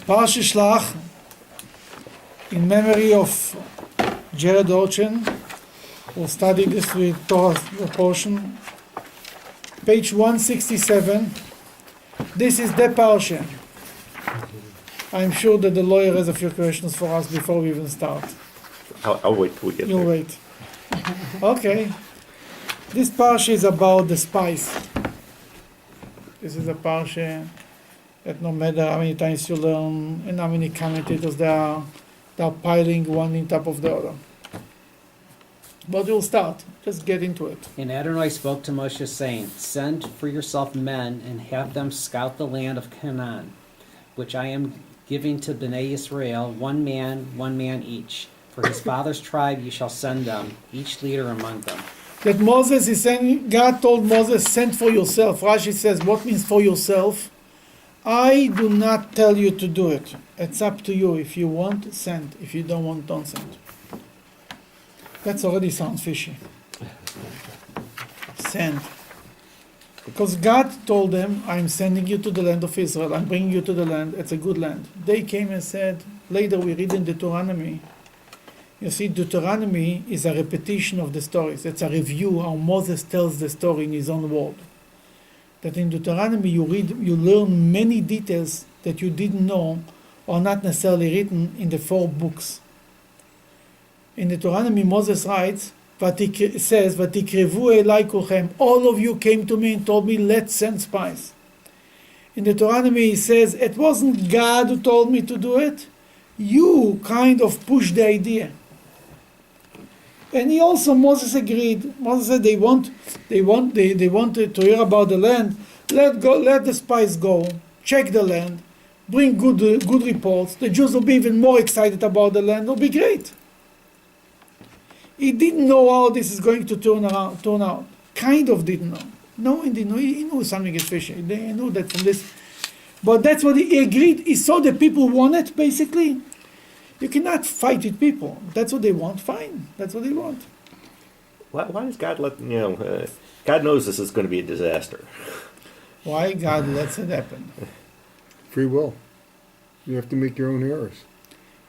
Parshat Shelach, in memory of Jared Orchen. We'll study this with Torah portion. Page 167. This is the Parshah. I'm sure that the lawyer has a few questions for us before we even start. I'll wait till we get there. You'll wait. Okay. This Parsha is about the spies. This is a Parsha that no matter how many times you learn and how many commentators there are piling one on top of the other. But we'll start. Just get into it. And Adonai spoke to Moshe, saying, Send for yourself men, and have them scout the land of Canaan, which I am giving to Bnei Israel, one man each. For his father's tribe you shall send them, each leader among them. That Moses is saying, God told Moses, send for yourself. Rashi says, what means for yourself? I do not tell you to do it. It's up to you. If you want, send. If you don't want, don't send. That already sounds fishy. Send. Because God told them, I'm sending you to the land of Israel. I'm bringing you to the land. It's a good land. They came and said, later we read in Deuteronomy. You see, Deuteronomy is a repetition of the stories. It's a review how Moses tells the story in his own word. That in Deuteronomy you learn many details that you didn't know or not necessarily written in the 4 books. In Deuteronomy, Moses writes, says, "Vatikrevu elai kulchem." All of you came to me and told me, let's send spies. In Deuteronomy, he says, it wasn't God who told me to do it. You kind of pushed the idea. And Moses agreed. Moses said they wanted to hear about the land. Let the spies go, check the land, bring good reports. The Jews will be even more excited about the land. It'll be great. He didn't know how this is going to turn out. Kind of didn't know. No, he didn't know. He knew something is fishy. He knew that from this. But that's what he agreed. He saw the people want it, basically. You cannot fight with people. That's what they want. Fine. That's what they want. Why does God let, God knows this is going to be a disaster. Why God lets it happen? Free will. You have to make your own errors.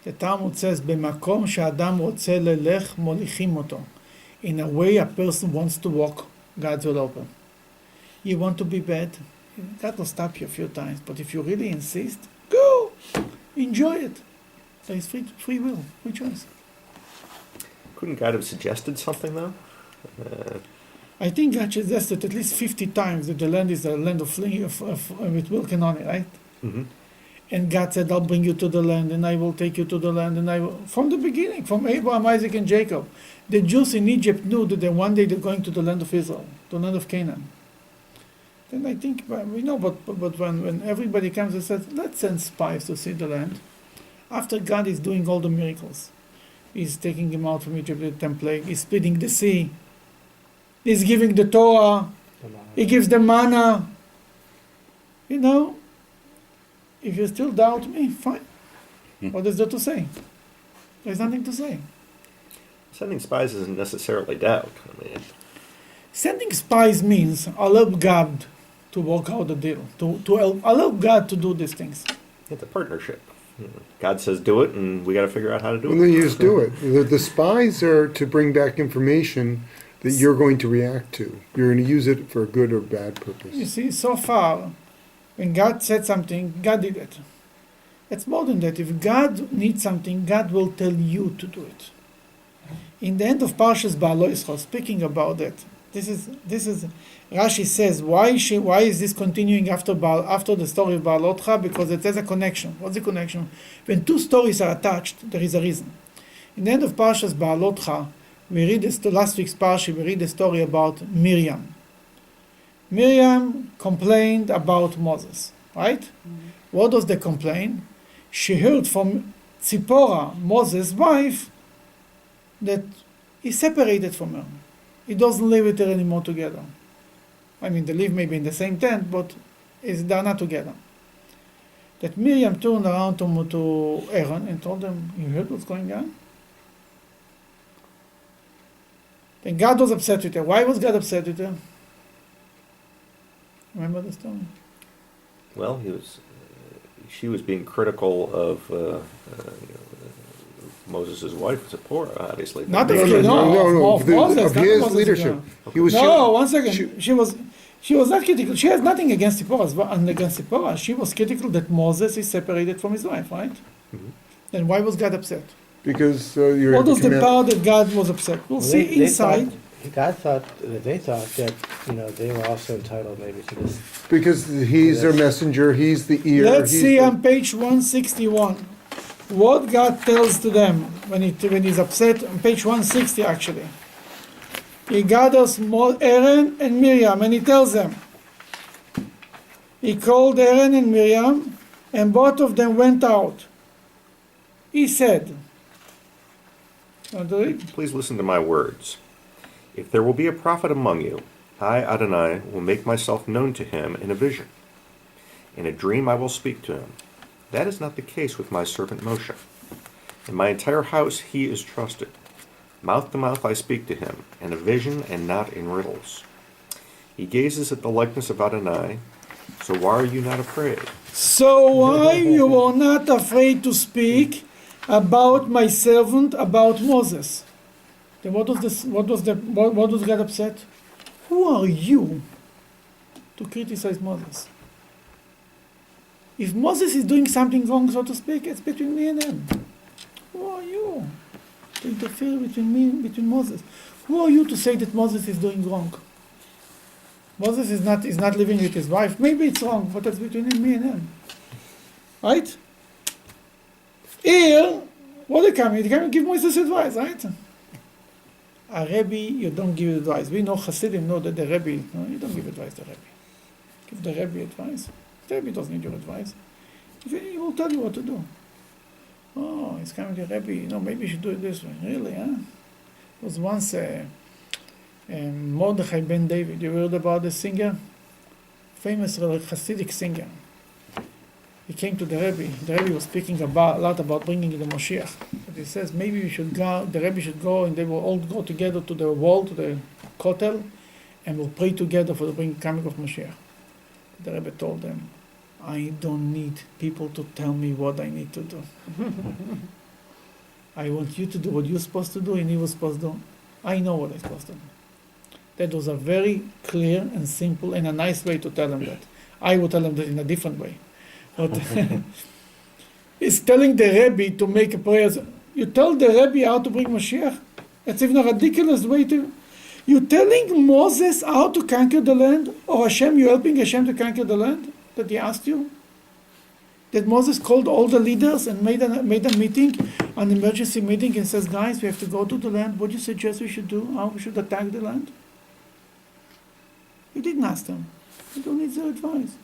The Talmud says, "B'makom she'adam rotze lelech molichim oto." In a way a person wants to walk, God will open. You want to be bad, God will stop you a few times. But if you really insist, go, enjoy it. There is free will, free choice. Couldn't God have suggested something though? I think God suggested at least 50 times that the land is a land with milk and honey, right? Mm-hmm. And God said, I'll bring you to the land, and I will take you to the land, and I will... From the beginning, from Abraham, Isaac, and Jacob, the Jews in Egypt knew that one day they're going to the land of Israel, the land of Canaan. Then I think, we know, but when everybody comes and says, let's send spies to see the land, after God is doing all the miracles, He's taking him out from Egypt with 10 plagues, He's splitting the sea, He's giving the Torah, He gives the manna, if you still doubt me, fine. What is there to say? There's nothing to say. Sending spies isn't necessarily doubt. Sending spies means I'll help God to work out the deal. I'll help God to do these things. It's a partnership. God says do it, and we got to figure out how to do it. And then you just do it. The spies are to bring back information that you're going to react to. You're going to use it for a good or bad purpose. You see, so far, when God said something, God did it. It's more than that. If God needs something, God will tell you to do it. In the end of Parshas Ba'alo Yisrael, speaking about that, this is Rashi says, why is this continuing after the story of Ba'alotcha? Because it has a connection. What's the connection? When 2 stories are attached, there is a reason. In the end of Parshas Ba'alotcha, we read last week's Parsha, we read the story about Miriam. Miriam complained about Moses, right? Mm-hmm. What does they complain? She heard from Tzipporah, Moses' wife, that he's separated from her. He doesn't live with her anymore together. I mean, they live maybe in the same tent, but they're not together. That Miriam turned around to Aaron and told him, you heard what's going on? Then God was upset with her. Why was God upset with her? Remember the story? Well, he she was being critical of Moses' wife, Zipporah, obviously. Not of No, him, of Moses, of not his Moses, leadership. yeah. He was No, one second. She was not critical. She has nothing against Zipporah. And against Zipporah, she was critical that Moses is separated from his wife, right? Mhm. Then why was God upset? because you're What was the command- part that God was upset? We'll see inside. God thought that they thought that, they were also entitled maybe to this. because he's their messenger, he's the ear. Let's he's see the- on page 161 what God tells to them when he's upset. On page 160, actually, he gathers Aaron and Miriam, and he tells them. He called Aaron and Miriam, and both of them went out. He said, want to read? Please listen to my words. If there will be a prophet among you, I, Adonai, will make myself known to him in a vision. In a dream I will speak to him. That is not the case with my servant Moshe. In my entire house he is trusted. Mouth to mouth I speak to him, in a vision and not in riddles. He gazes at the likeness of Adonai, so why are you not afraid? So why you were not afraid to speak about my servant, about Moses? Then what was God upset? Who are you to criticize Moses? If Moses is doing something wrong, so to speak, it's between me and him. Who are you to interfere between Moses? Who are you to say that Moses is doing wrong? Moses is not living with his wife. Maybe it's wrong, but that's between me and him. Right? Here, what they come? They come and give Moses advice, right? A Rebbe, you don't give advice. We know Hasidim know that the Rebbe, no, you don't give advice to the Rebbe. Give the Rebbe advice. The Rebbe doesn't need your advice. He will tell you what to do. Oh, he's coming to the Rebbe, maybe you should do it this way. Really, huh? There was once Mordechai ben David. You heard about the singer? Famous Hasidic singer. He came to the Rebbe. The Rebbe was speaking a lot about bringing the Moshiach. But he says maybe we should go. The Rebbe should go, and they will all go together to the wall, to the kotel, and we'll pray together for the coming of Moshiach. The Rebbe told them, "I don't need people to tell me what I need to do. I want you to do what you're supposed to do, and he was supposed to do. I know what I'm supposed to do." That was a very clear and simple and a nice way to tell him that. I would tell him that in a different way. But he's telling the Rebbe to make a prayer. You tell the Rebbe how to bring Mashiach? That's even a ridiculous way to... You're telling Moses how to conquer the land? Or Hashem, you're helping Hashem to conquer the land that he asked you? That Moses called all the leaders and made a meeting, an emergency meeting, and says, guys, we have to go to the land. What do you suggest we should do? How we should attack the land? He didn't ask them. You don't need their advice.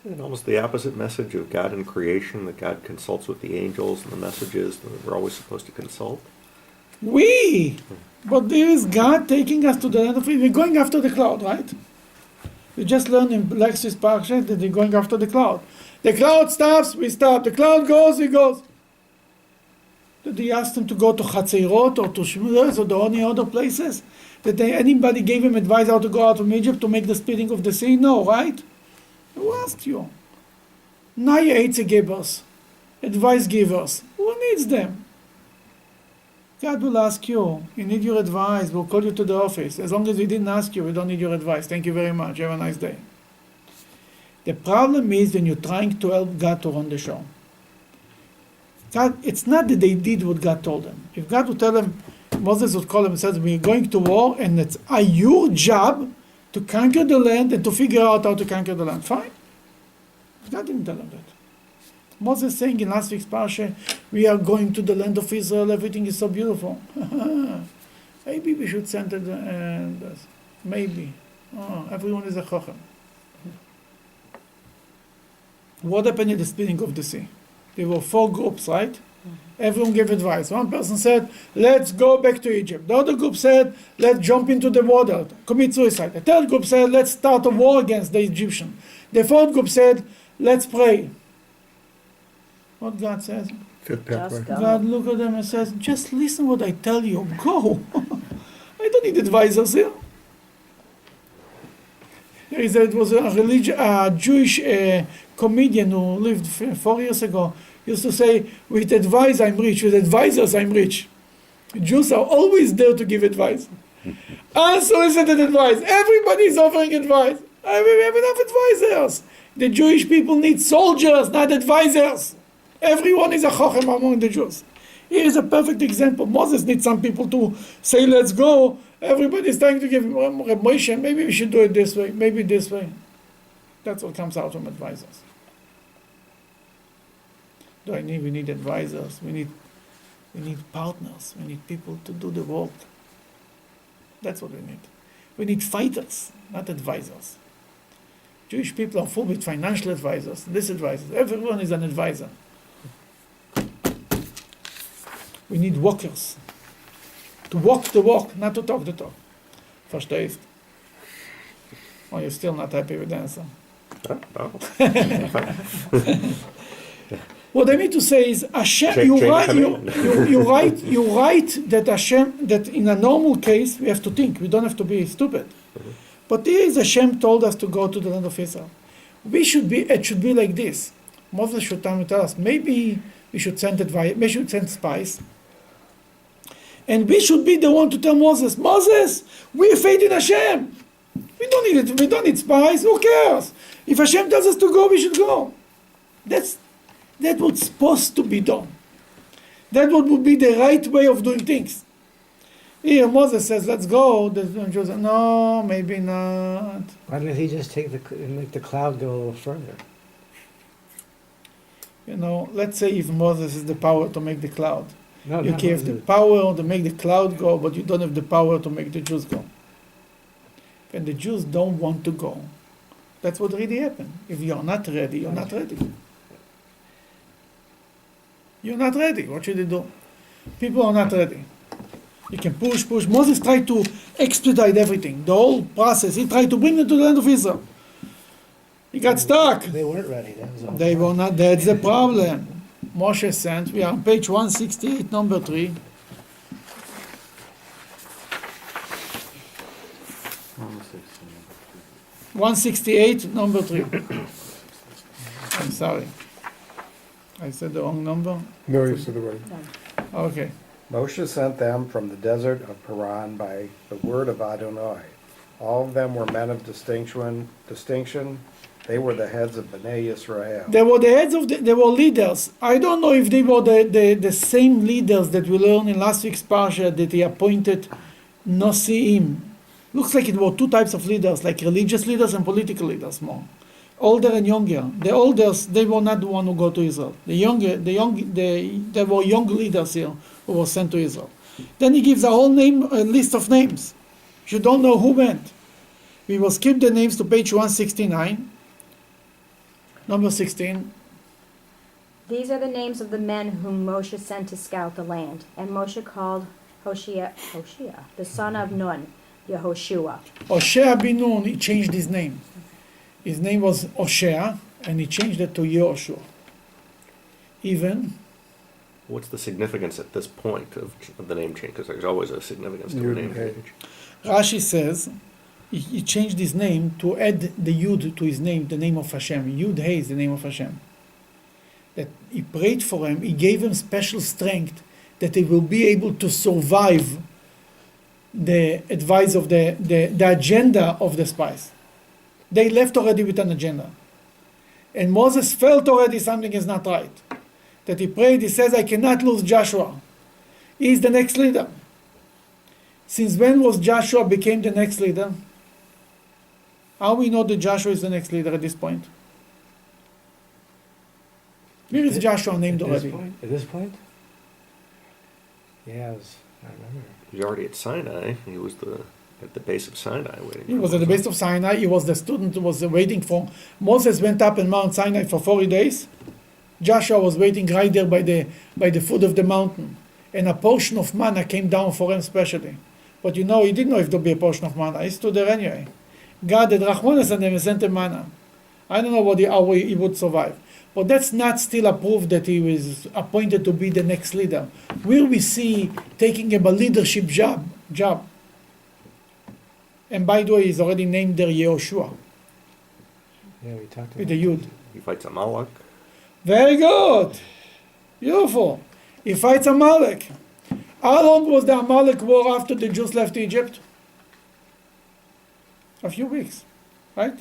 And almost the opposite message of God in creation, that God consults with the angels and the messages that we're always supposed to consult. But there is God taking us to the land of Israel. We're going after the cloud, right? We just learned in Lexus Parshat that they're going after the cloud. The cloud stops, we stop. The cloud goes, we go. Did he ask them to go to Chatzirot or to Shmuel or the only other places? That anybody gave him advice how to go out of Egypt to make the splitting of the sea? No, right? Who asked you? Naya givers, advice givers. Who needs them? God will ask you. You need your advice. We'll call you to the office. As long as we didn't ask you, we don't need your advice. Thank you very much. Have a nice day. The problem is when you're trying to help God to run the show. God, it's not that they did what God told them. If God would tell them, Moses would call them and says, we're going to war, and it's your job to conquer the land and to figure out how to conquer the land. Fine. God didn't tell them that. Moses saying in last week's Parshah, we are going to the land of Israel, everything is so beautiful. Maybe we should send it, maybe. Everyone is a chochem. What happened at the splitting of the sea? There were 4 groups, right? Everyone gave advice. One person said, let's go back to Egypt. The other group said, let's jump into the water, commit suicide. The third group said, let's start a war against the Egyptian. The fourth group said, let's pray. What God says? Fit pathway. God looked at them and says, just listen what I tell you. Go. I don't need advisors here. It was a Jewish comedian who lived 4 years ago. Used to say, "With advice I'm rich. With advisors I'm rich." Jews are always there to give advice. Unsolicited advice. Everybody is offering advice. We have enough advisors. The Jewish people need soldiers, not advisors. Everyone is a chochem among the Jews. Here is a perfect example. Moses needs some people to say, "Let's go." Everybody is trying to give Reb Moshe, maybe we should do it this way, maybe this way. That's what comes out from advisors. We need advisors. We need partners. We need people to do the work. That's what we need. We need fighters, not advisors. Jewish people are full with financial advisors, this advisors. Everyone is an advisor. We need walkers. To walk the walk, not to talk the talk. Verstehst? Oh, you're still not happy with the answer. Oh. What I mean to say is, Hashem, Change you're the right command. that Hashem, that in a normal case, we have to think, we don't have to be stupid. But here is Hashem told us to go to the land of Israel. It should be like this. Moses should tell us, maybe we should send spies. And we should be the one to tell Moses, we have faith in Hashem. We don't need spies, who cares? If Hashem tells us to go, we should go. That's what's supposed to be done. That would be the right way of doing things. Here Moses says, let's go. The Jews say, no, maybe not. Why didn't he just make the cloud go a little further? Let's say if Moses has the power to make the cloud. No, You have the power to make the cloud go, but you don't have the power to make the Jews go. And the Jews don't want to go. That's what really happened. If you're not ready, you're not ready. You're not ready. What should you do? People are not ready. You can push. Moses tried to expedite everything, the whole process. He tried to bring them to the land of Israel. He got stuck. They weren't ready. That was all. They were not. That's the problem. Moshe sent. We are on page 168, number 3. (168), number 3. I'm sorry. I said the wrong number. No, you said the right. Okay. Moshe sent them from the desert of Paran by the word of Adonai. All of them were men of distinction. They were the heads of Bnei Israel. They were the heads they were leaders. I don't know if they were the same leaders that we learned in last week's Parsha that he appointed Nosiim. Looks like it were two types of leaders, like religious leaders and political leaders more. Older and younger. The elders, they were not the one who go to Israel. There were young leaders here who were sent to Israel. Then he gives a list of names. You don't know who went. We will skip the names to page 169. Number 16. These are the names of the men whom Moshe sent to scout the land. And Moshe called Hoshea, the son of Nun, Yehoshua. Hoshea bin Nun, he changed his name. His name was Hoshea, and he changed it to Yehoshua. What's the significance at this point of the name change? Because there's always a significance to the name change. Rashi says he changed his name to add the Yud to his name, the name of Hashem. Yud Hey is the name of Hashem. That he prayed for him, he gave him special strength that he will be able to survive the advice of the agenda of the spies. They left already with an agenda. And Moses felt already something is not right. That he prayed, he says, I cannot lose Joshua. He is the next leader. Since when was Joshua became the next leader? How we know that Joshua is the next leader at this point? Where is Joshua named already? At this point? Yes, I remember. He's already at Sinai. He was at the base of Sinai waiting. He was at the base of Sinai. He was the student who was waiting for. Moses went up in Mount Sinai for 40 days. Joshua was waiting right there by the foot of the mountain. And a portion of manna came down for him specially. But he didn't know if there'd be a portion of manna. He stood there anyway. God had Rachmanis on him and sent him manna. I don't know how he would survive. But that's not still a proof that he was appointed to be the next leader. Will we see taking him a leadership job? And by the way, he's already named there Yehoshua. Yeah, we talked with about the Yud. He fights Amalek. Very good. Beautiful. He fights Amalek. How long was the Amalek war after the Jews left Egypt? A few weeks, right?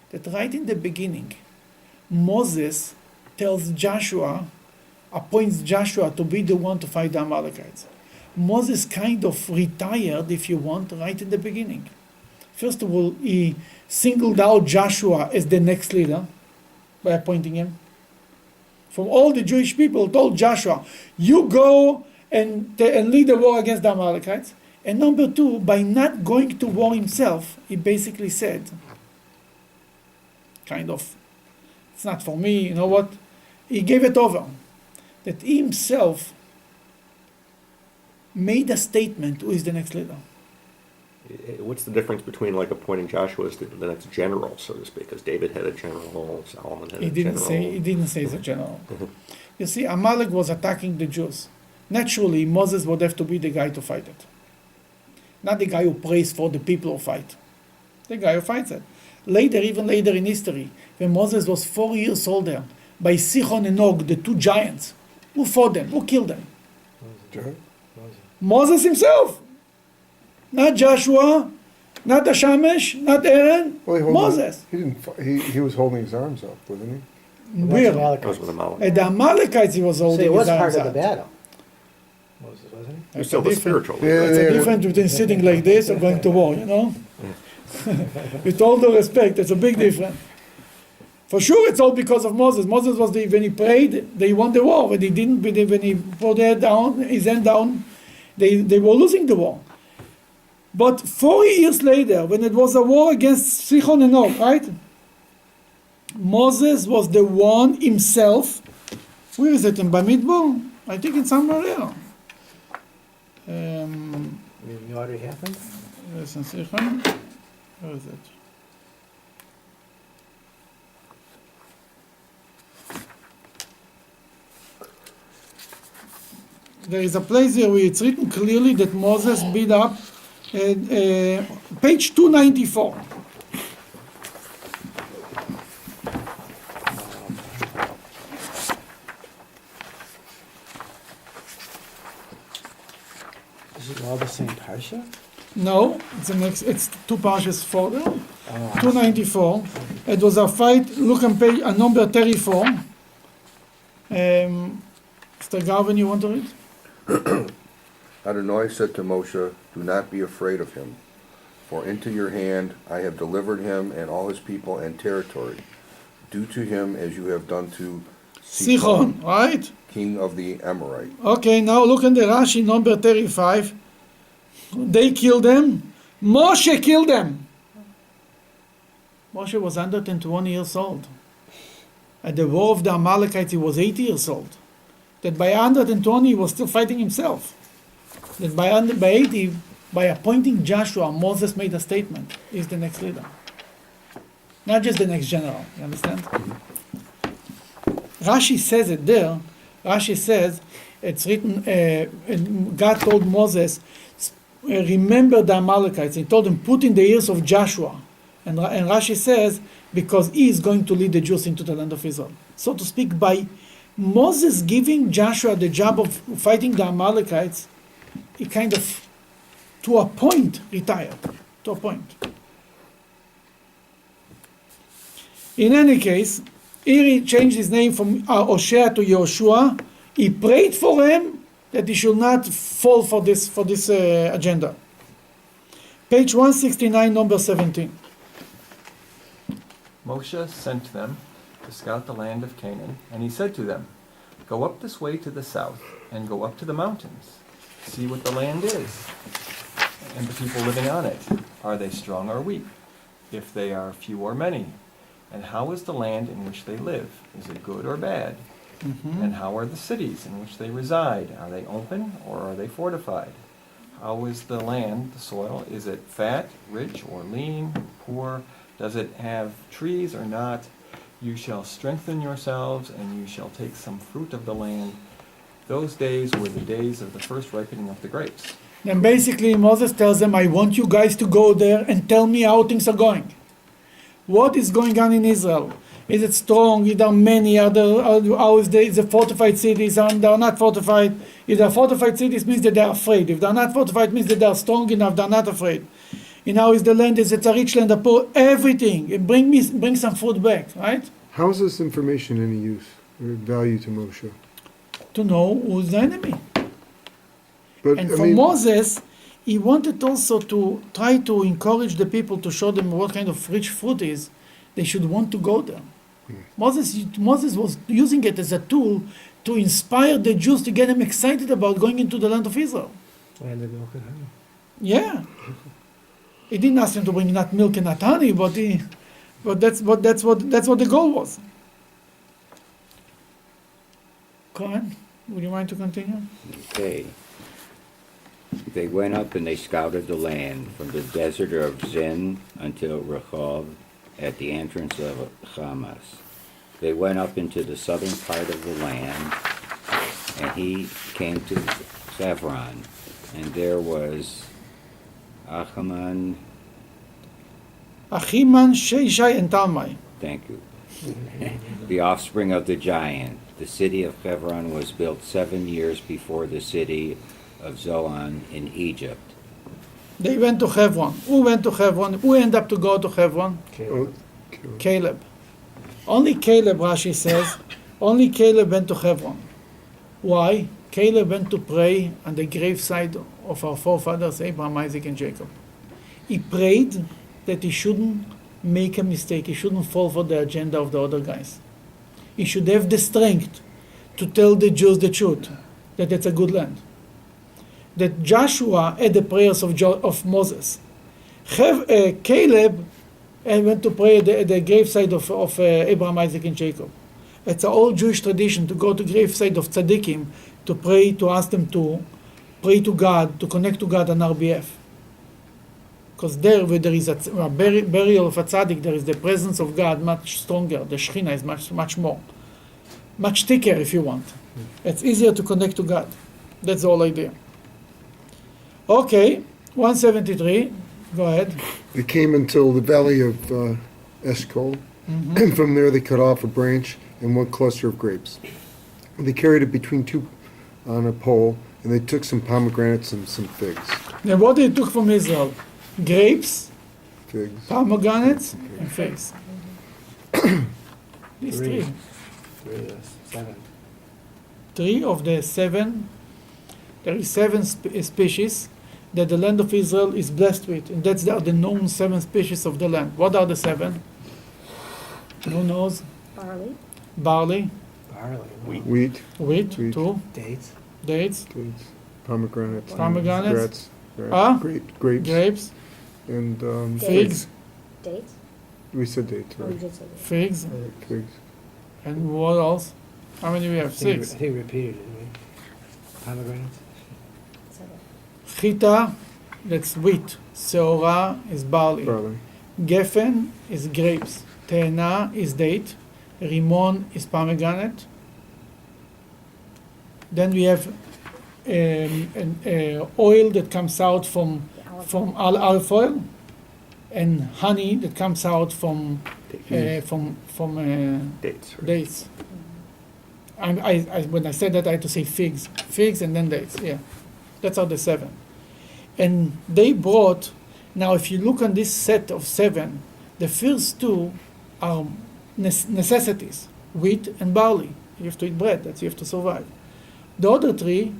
That right in the beginning, Moses tells Joshua, appoints Joshua to be the one to fight the Amalekites. Moses kind of retired, if you want, right in the beginning. First of all, he singled out Joshua as the next leader by appointing him. From all the Jewish people, told Joshua, you go and lead the war against the Amalekites. And number two, by not going to war himself, he basically said, kind of, it's not for me, you know what? He gave it over. That he himself made a statement who is the next leader. What's the difference between like appointing Joshua as the next general, so to speak? Because David had a general, Solomon had a general. He didn't say he's a general. You see, Amalek was attacking the Jews. Naturally, Moses would have to be the guy to fight it. Not the guy who prays for the people who fight. The guy who fights it. Later, even later in history, when Moses was 4 years older, by Sichon and Og, the two giants, who fought them? Who killed them? Moses. Moses himself. Not Joshua, not Hashamesh, not Aaron. Well, Moses. He didn't. He was holding his arms up, wasn't he? Where? That was with Amalek. At the Amalekites he was So holding it was his part arms of the out. battle. Moses, wasn't he? He's still the spiritual. Yeah, leader. It's a difference between sitting like this or going to war, you know? With all due respect, it's a big difference. For sure, it's all because of Moses. Moses was when he prayed, they won the war. When he didn't, when he put his hand down, they were losing the war. But 4 years later, when it was a war against Sichon and Og, right? Moses was the one himself. Where is it in Bamidbar? I think it's somewhere there. You know what already happened? Yes, in Sichon. Where is it? There is a place here where it's written clearly that Moses beat up page 294. Is it all the same Parsha? No, it's two parshas further. Oh, 294. It was a fight. Look on page number 34. Mr. Garvin, you want to read? Adonai said to Moshe, do not be afraid of him, for into your hand I have delivered him and all his people and territory. Do to him as you have done to Sichon, right? king of the Amorite. Okay, now look in the Rashi, number 35. They killed them. Moshe killed them. Moshe was 120 years old. At the war of the Amalekites, he was 80 years old. That by 120, he was still fighting himself. That by 80, by appointing Joshua, Moses made a statement. He's the next leader. Not just the next general, you understand? Rashi says it there. Rashi says, it's written, God told Moses, remember the Amalekites. He told him, put in the ears of Joshua. And Rashi says, because he is going to lead the Jews into the land of Israel. So to speak, by Moses giving Joshua the job of fighting the Amalekites, he kind of, to a point, retired. To a point. In any case, here he changed his name from Hoshea to Yehoshua. He prayed for him that he should not fall for this agenda. Page 169, number 17. Moshe sent them to scout the land of Canaan, and he said to them, go up this way to the south, and go up to the mountains. See what the land is, and the people living on it. Are they strong or weak? If they are few or many? And how is the land in which they live? Is it good or bad? And how are the cities in which they reside? Are they open or are they fortified? How is the land, the soil? Is it fat, rich, or lean, poor? Does it have trees or not? You shall strengthen yourselves, and you shall take some fruit of the land. Those days were the days of the first ripening of the grapes. Then basically Moses tells them, I want you guys to go there and tell me how things are going. What is going on in Israel? Is it strong? Is there many? How is the fortified cities? And they are not fortified. If they are fortified cities, means that they are afraid. If they are not fortified, means that they are strong enough. They are not afraid. And how is the land? Is it a rich land? A poor? Everything. And bring some food back, right? How is this information any use or value to Moshe? To know who's the enemy. But And I for mean, Moses, he wanted also to try to encourage the people to show them what kind of rich food is. They should want to go there. Moses was using it as a tool to inspire the Jews to get them excited about going into the land of Israel. Land of milk and honey. Yeah. He didn't ask them to bring not milk and not honey, but that's what the goal was. Cohen, would you mind to continue? Okay. They went up and they scouted the land from the desert of Zin until Rehob at the entrance of Hamas. They went up into the southern part of the land, and he came to Hebron, and there was Ahiman, Sheshai, and Talmai. thank you, the offspring of the giant. The city of Hebron was built 7 years before the city of Zoan in Egypt. They went to Hebron. Who went to Hebron? Who ended up to go to Hebron? oh, Caleb. Only Caleb, Rashi says, only Caleb went to Hebron. Why? Caleb went to pray on the graveside of our forefathers, Abraham, Isaac, and Jacob. He prayed that he shouldn't make a mistake. He shouldn't fall for the agenda of the other guys. He should have the strength to tell the Jews the truth, that it's a good land. That Joshua had the prayers of Moses. Caleb went to pray at the graveside of Abraham, Isaac, and Jacob. It's an old Jewish tradition to go to graveside of tzaddikim to pray, to ask them to pray to God, to connect to God on our behalf. Because there, where there is a burial of a tzaddik, there is the presence of God much stronger. The Shekhinah is much more. Much thicker, if you want. It's easier to connect to God. That's the whole idea. Okay, 173. Go ahead. they came until the valley of Eshcol, and from there they cut off a branch and one cluster of grapes. They carried it between two on a pole, and they took some pomegranates and some figs. Now, what they took from Israel? Grapes, Figs. pomegranates, and figs. These Three. three. 7. 3 of the 7. There is 7 species that the land of Israel is blessed with, and that's the known 7 species of the land. What are the 7? Who knows? Barley, Barley, Barley. Wheat. Wheat, wheat, Wheat. 2, Dates. dates, dates, pomegranates, Pomegranates. grapes, grapes, grapes, and figs, dates. we said dates, Oh, you right? did say that. figs, Figs. and what else? How many we have? I think 6. we repeated it, didn't we? Pomegranates. Said it. Chita, that's wheat. Seora is barley. Barley. Geffen is grapes. Te'ena is date. Rimon is pomegranate. Then we have oil that comes out from olive oil, and honey that comes out from Dates. Right? dates. When I said that, I had to say figs, and then dates. Yeah, that's how the 7. And they brought. Now, if you look on this set of 7, the first 2 are necessities: wheat and barley. You have to eat bread. That's you have to survive. The other 3,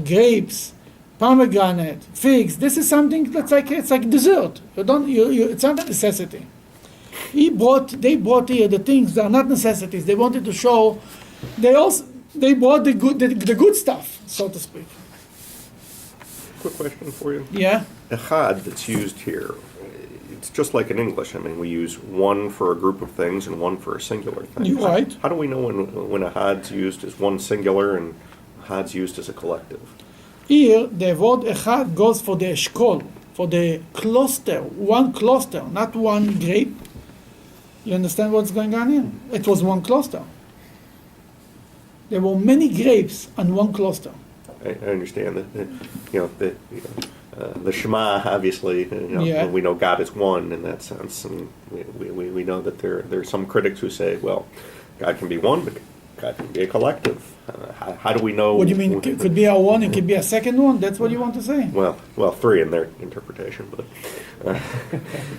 grapes, pomegranate, figs. This is something that's it's like dessert. It's not a necessity. They brought here the things that are not necessities. They wanted to show. They brought the good stuff, so to speak. Quick question for you. Yeah. Echad that's used here, it's just like in English. I mean, we use one for a group of things and one for a singular thing. You're right. How do we know when Echad's used as one singular and Echad's used as a collective? Here, the word echad goes for the eshkol, for the cluster, one cluster, not one grape. You understand what's going on here? It was one cluster. There were many grapes on one cluster. I understand that, The Shema, obviously, Yeah. we know God is one in that sense, and we know that there are some critics who say, well, God can be one, but God can be a collective. How do we know? What do you mean? Could be a one, it could be a second one? That's what you want to say? Well, three in their interpretation, but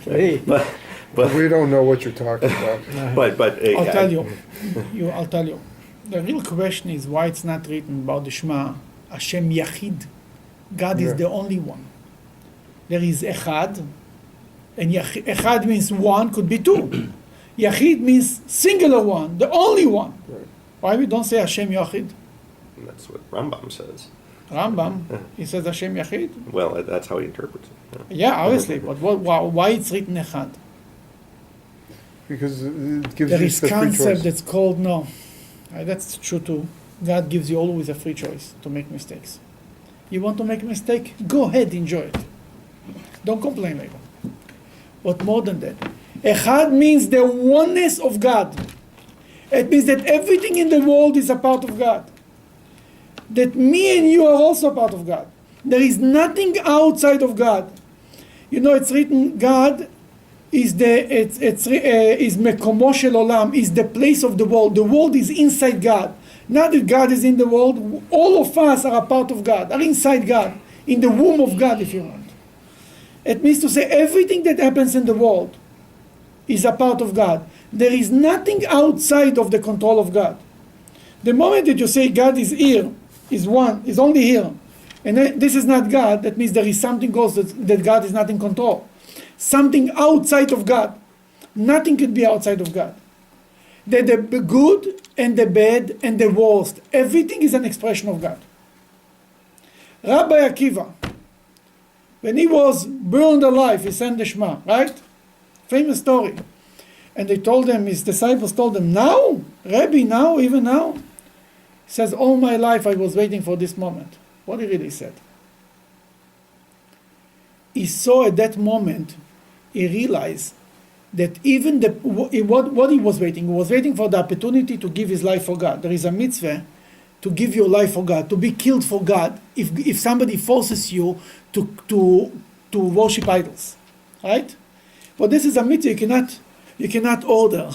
Hey. but We don't know what you're talking about. I'll tell you. I'll tell you. The real question is why it's not written about the Shema, Hashem Yachid. God is Yeah. the only one. There is Echad, and Echad means one, could be two. Yachid means singular one, the only one. Right. Why we don't say Hashem Yachid? That's what Rambam says. Rambam, he says Hashem Yachid. Well, that's how he interprets it. Yeah, obviously, but why it's written Echad? Because it gives There you is the free concept choice. that's called no. That's true too. God gives you always a free choice to make mistakes. You want to make a mistake? Go ahead, enjoy it. Don't complain later. But more than that, Echad means the oneness of God. It means that everything in the world is a part of God. That me and you are also part of God. There is nothing outside of God. You know, it's written, God is Mekomo shel Olam, is the place of the world. The world is inside God. Not that God is in the world. All of us are a part of God, are inside God, in the womb of God, if you want. It means to say everything that happens in the world is a part of God. There is nothing outside of the control of God. The moment that you say God is here, is one, is only here, and this is not God, that means there is something else that God is not in control. Something outside of God. Nothing could be outside of God. That the good and the bad and the worst, everything is an expression of God. Rabbi Akiva, when he was burned alive, he sang the Shema, right? Famous story. And they told him, his disciples told him, now? Rabbi, now? Even now? He says, all my life I was waiting for this moment. What he really said. He saw at that moment, he realized that even what he was waiting for the opportunity to give his life for God. There is a mitzvah to give your life for God, to be killed for God, if somebody forces you to worship idols, right? But this is a mitzvah you cannot order.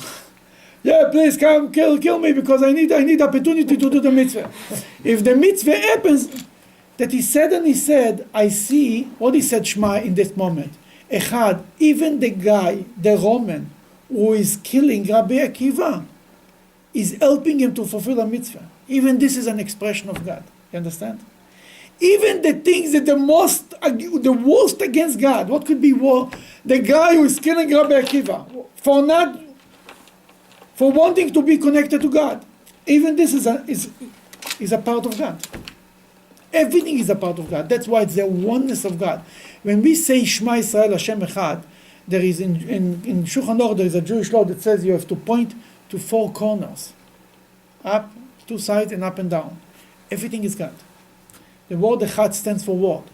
Yeah, please come kill me because I need opportunity to do the mitzvah. If the mitzvah happens, that he said, I see what he said Shema in this moment. Echad, even the guy, the Roman, who is killing Rabbi Akiva, is helping him to fulfill a mitzvah. Even this is an expression of God. You understand? Even the things that the worst against God, what could be war? The guy who is killing Rabbi Akiva for wanting to be connected to God. Even this is a part of God. Everything is a part of God. That's why it's the oneness of God. When we say Shema Yisrael Hashem Echad, there is in Shulchan Aruch there is a Jewish law that says you have to point to four corners, up, two sides, and up and down. Everything is God. The word Echad stands for what?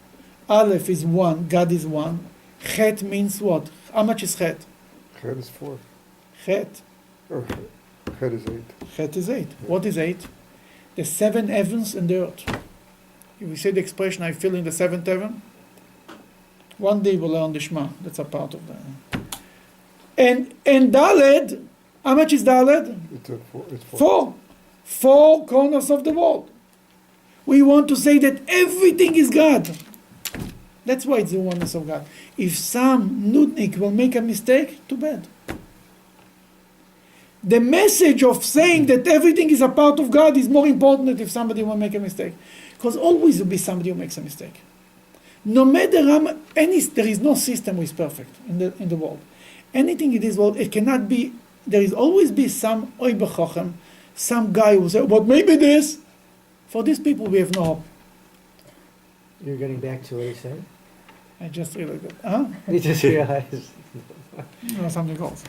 Aleph is one, God is one. Chet means what? How much is Chet? Chet is 4. Chet. Or Chet is 8. Chet is 8. What is 8? The 7 heavens and the earth. If we say the expression, I fill in the 7th heaven, one day we'll learn the Shema. That's a part of that. And Daled, how much is Daled? It's 4. 4. 4 corners of the world. We want to say that everything is God. That's why it's the oneness of God. If some nudnik will make a mistake, too bad. The message of saying that everything is a part of God is more important than if somebody will make a mistake. Because always will be somebody who makes a mistake. No matter how there is no system which is perfect in the world. Anything in this world, it cannot be, there is always be some oy b'chochem, some guy who says, but maybe this. For these people, we have no hope. You're getting back to what he said? I just realized that. Huh? You just realized. No, something else.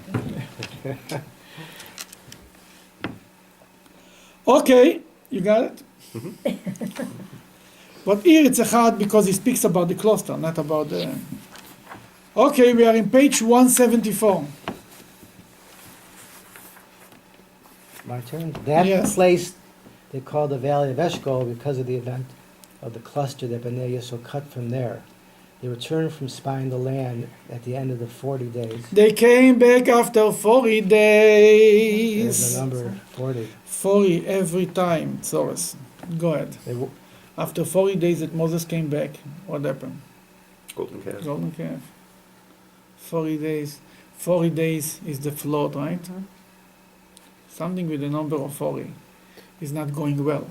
Okay, you got it? But here it's Echad because he speaks about the cluster, not about the... Okay, we are in page 174. My turn. That Yes. place they call the Valley of Eshcol because of the event of the cluster that Bnei Yisrael cut from there. They returned from spying the land at the end of the 40 days. They came back after 40 There's days. the number 40. 40 every time, Soros. Go ahead. They, w- After 40 days that Moses came back, what happened? Golden calf. Golden calf. 40 days. 40 days is the flood, right? Something with the number of 40 is not going well.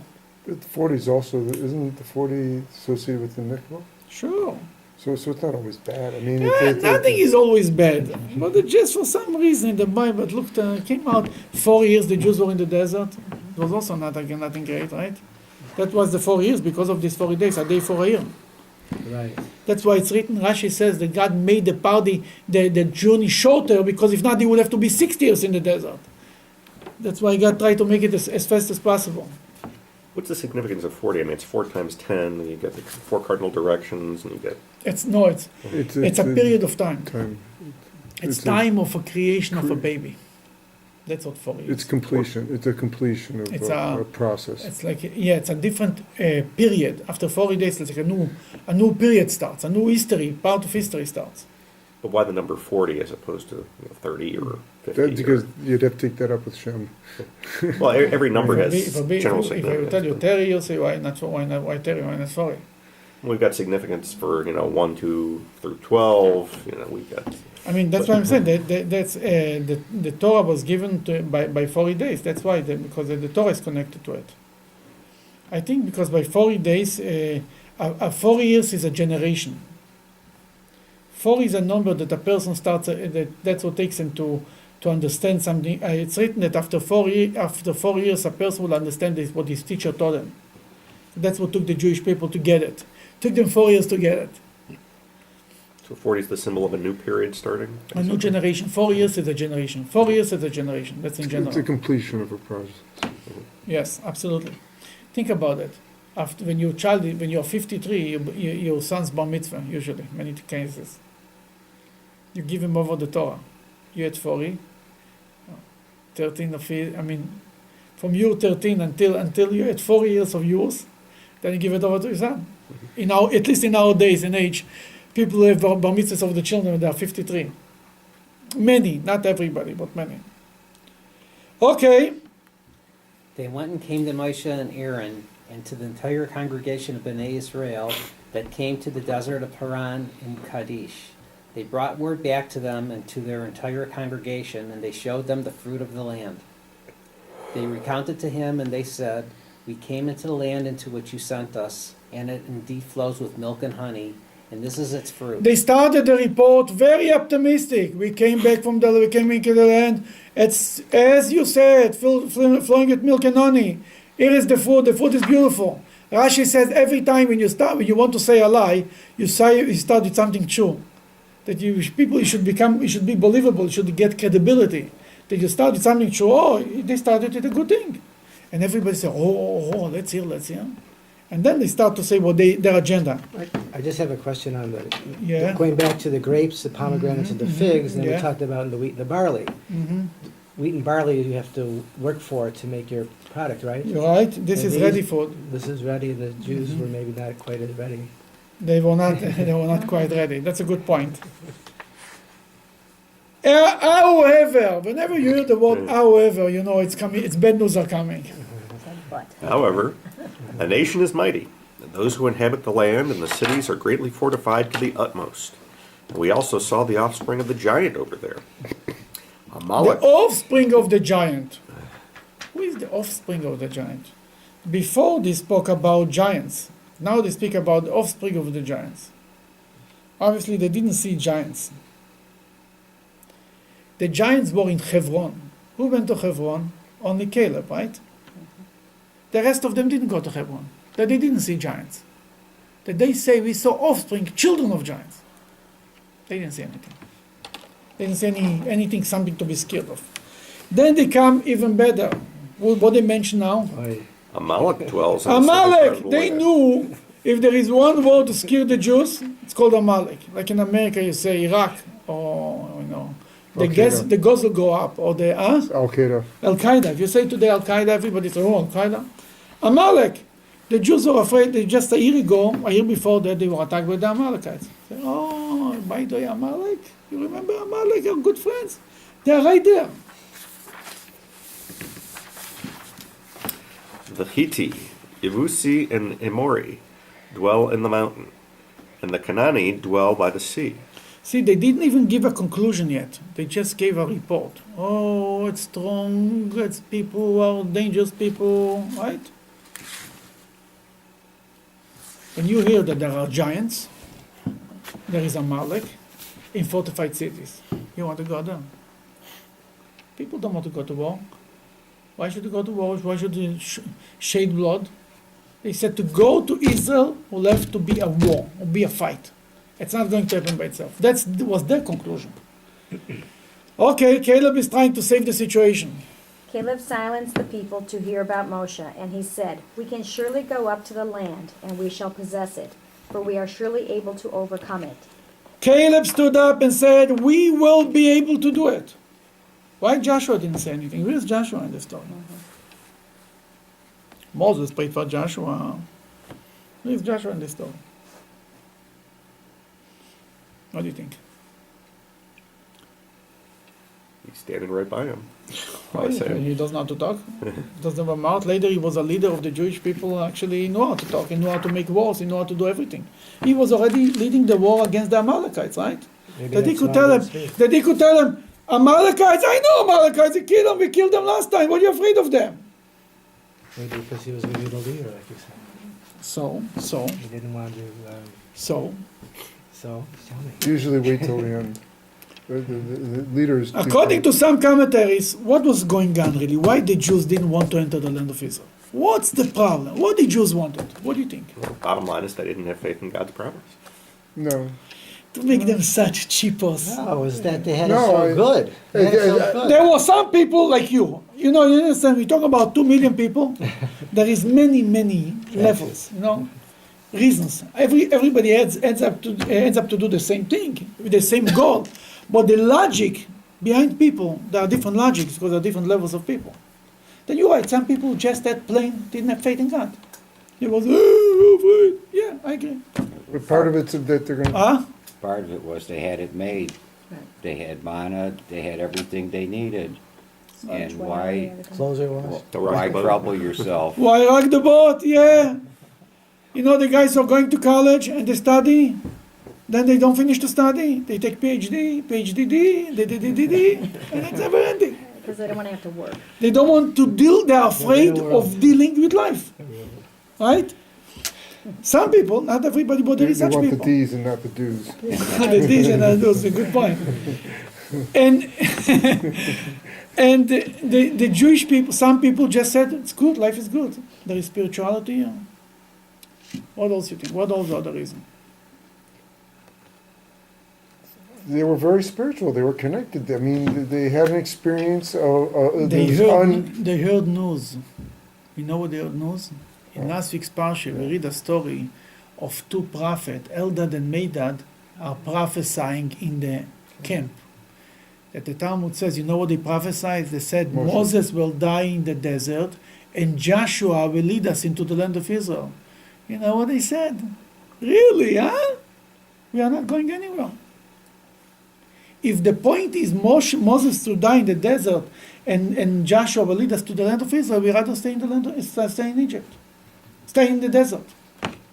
But the 40 is also, isn't the 40 associated with the mikvah? Sure. So it's not always bad. I mean, Nothing is always bad. But it just for some reason in the Bible, it looked, came out 4 years the Jews were in the desert. It was also nothing great, right? That was the 4 years because of these 40 days, a day for a year. right. That's why it's written, Rashi says that God made the party, the journey shorter, because if not, they would have to be 60 years in the desert. That's why God tried to make it as fast as possible. What's the significance of 40? I mean, it's 4 times 10, and you get the 4 cardinal directions, and you get... It's a period of time. It's It's a- time of a creation of a baby. That's what 40 is. It's completion. It's a completion of It's a process. It's like, it's a different period. After 40 days, it's like a new period starts, a new history, part of history starts. But why the number 40 as opposed to 30 or 50? That's because you'd have to take that up with Shem. Well, every number has If general I significance. tell you 30, you'll say, why 30, why not 40? We've got significance for 1, 2 through 12. We've got. I mean, that's what I'm saying. That's the Torah was given by 40 days. That's why, because the Torah is connected to it. I think because by 40 days, 40 years is a generation. 4 is a number that a person starts. That's what takes him to understand something. It's written that after 4 years, a person will understand what his teacher taught him. That's what took the Jewish people to get it. Took them 4 years to get it. So 40 is the symbol of a new period starting? A new generation. 4 years is a generation. 4 years is a generation. That's in general. It's a completion of a process. Yes, absolutely. Think about it. After when you're 53, your son's bar mitzvah. Usually, many cases. You give him over the Torah. You're at 40, 13 of it. I mean, from you 13 until you're at 4 years of yours, then you give it over to your son. At least in our days and age, people have bar mitzvahs of the children when they are 53. Many, not everybody, but many. Okay. They went and came to Moshe and Aaron and to the entire congregation of Bnei Israel that came to the desert of Paran in Kadesh. They brought word back to them and to their entire congregation, and they showed them the fruit of the land. They recounted to him, and they said, "We came into the land into which you sent us, and it indeed flows with milk and honey, and this is its fruit." They started the report very optimistic. We came into the land. It's as you said, flowing with milk and honey. Here is the food. The food is beautiful. Rashi says every time when you want to say a lie, you start with something true. That you should be believable. You should get credibility. That you start with something true. Oh, they started with a good thing, and everybody says, "Oh, let's hear." And then they start to say their agenda. I just have a question on Yeah. going back to the grapes, the pomegranates, and the figs, and then Yeah. we talked about the wheat and the barley. Mm-hmm. Wheat and barley you have to work for to make your product, right? You're right. This And is these- ready for. This is ready. The Jews were maybe not quite as ready. They were not. They were not quite ready. That's a good point. However, whenever you hear the word "however," you know it's coming. It's bad news are coming. But However, a nation is mighty, and those who inhabit the land and the cities are greatly fortified to the utmost. And we also saw the offspring of the giant over there. Amalek. The offspring of the giant. Who is the offspring of the giant? Before they spoke about giants. Now they speak about the offspring of the giants. Obviously, they didn't see giants. The giants were in Hebron. Who went to Hebron? Only Caleb, right? The rest of them didn't go to Hebron. That they didn't see giants. That they say we saw offspring, children of giants. They didn't see anything. They didn't see anything, something to be scared of. Then they come even better. What they mention now? Amalek dwells in the Amalek! southern part of the They land. knew if there is one word to scare the Jews, it's called Amalek. Like in America, you say Iraq, or Al-Qaeda. the guns will go up, or the Al Qaeda. Al Qaeda. If you say today Al Qaeda, everybody says, "Oh, Al Qaeda." Amalek. The Jews were afraid. They just a year before that, they were attacked by the Amalekites. Say, oh, by the way, Amalek, you remember Amalek? You're good friends. They are right there. The Hitti, Yevusi, and Emori dwell in the mountain, and the Canaanite dwell by the sea. See, they didn't even give a conclusion yet. They just gave a report. Oh, it's strong. It's people who are dangerous people, right? When you hear that there are giants, there is Amalek in fortified cities, you want to go there. People don't want to go to war. Why should you go to war? Why should you shed blood? They said to go to Israel will have to be a war, or be a fight. It's not going to happen by itself. That was their conclusion. Okay, Caleb is trying to save the situation. Caleb silenced the people to hear about Moshe, and he said, "We can surely go up to the land, and we shall possess it, for we are surely able to overcome it." Caleb stood up and said, we will be able to do it. Why Joshua didn't say anything? Where's Joshua in the story? Moses prayed for Joshua. Where's Joshua in the story? What do you think? He's standing right by him. Why? He doesn't know how to talk. Doesn't have a mouth. Later, he was a leader of the Jewish people. Actually, he knew how to talk. He knew how to make wars. He knew how to do everything. He was already leading the war against the Amalekites, right? Maybe That he that's could why tell he them. didn't speak. That he could tell them, Amalekites. I know Amalekites. We killed them. We killed them last time. What are you afraid of them? Maybe because he was going to be the leader, like you said. So, He didn't want to. so. So, tell me. Usually wait till the end. The leaders. do According that. to some commentaries, what was going on really? Why the Jews didn't want to enter the land of Israel? What's the problem? What the Jews wanted? What do you think? Bottom line is they didn't have faith in God's promise. No. To make them such cheapos. No, it was that they had No, it so I- good. They had it so I- good. There were some people like you. You know, you understand, we talk about 2 million people. There is many levels, you know, reasons. Everybody ends up to do the same thing, with the same goal. But the logic behind people, there are different logics because there are different levels of people. Then you're right, some people just that plain didn't have faith in God. It was, yeah, I agree. But part of it's that they're going to. Huh? Part of it was they had it made. They had manna, they had everything they needed. And why Closer was. why trouble yourself? Why rock the boat? Yeah. You know, the guys are going to college and they study, then they don't finish the study. They take PhD, and it's never ending. Because they don't want to have to work. They don't want to deal, they're afraid of dealing with life. Right? Some people, not everybody, but there They is such want the people. D's and not the do's. The D's and the do's, a good point. And and the Jewish people, some people just said, it's good, life is good. There is spirituality. What else you think? What else are the reason? They were very spiritual. They were connected. I mean, they had an experience of. They there was heard news. You know what they heard news? In last week's Parsha, we read a story of 2 prophets, Eldad and Medad, are prophesying in the camp. That the Talmud says, you know what they prophesied? They said, Moses will die in the desert, and Joshua will lead us into the land of Israel. You know what they said? Really, huh? We are not going anywhere. If the point is Moses to die in the desert and Joshua will lead us to the land of Israel, we rather stay in the land stay in Egypt. Stay in the desert.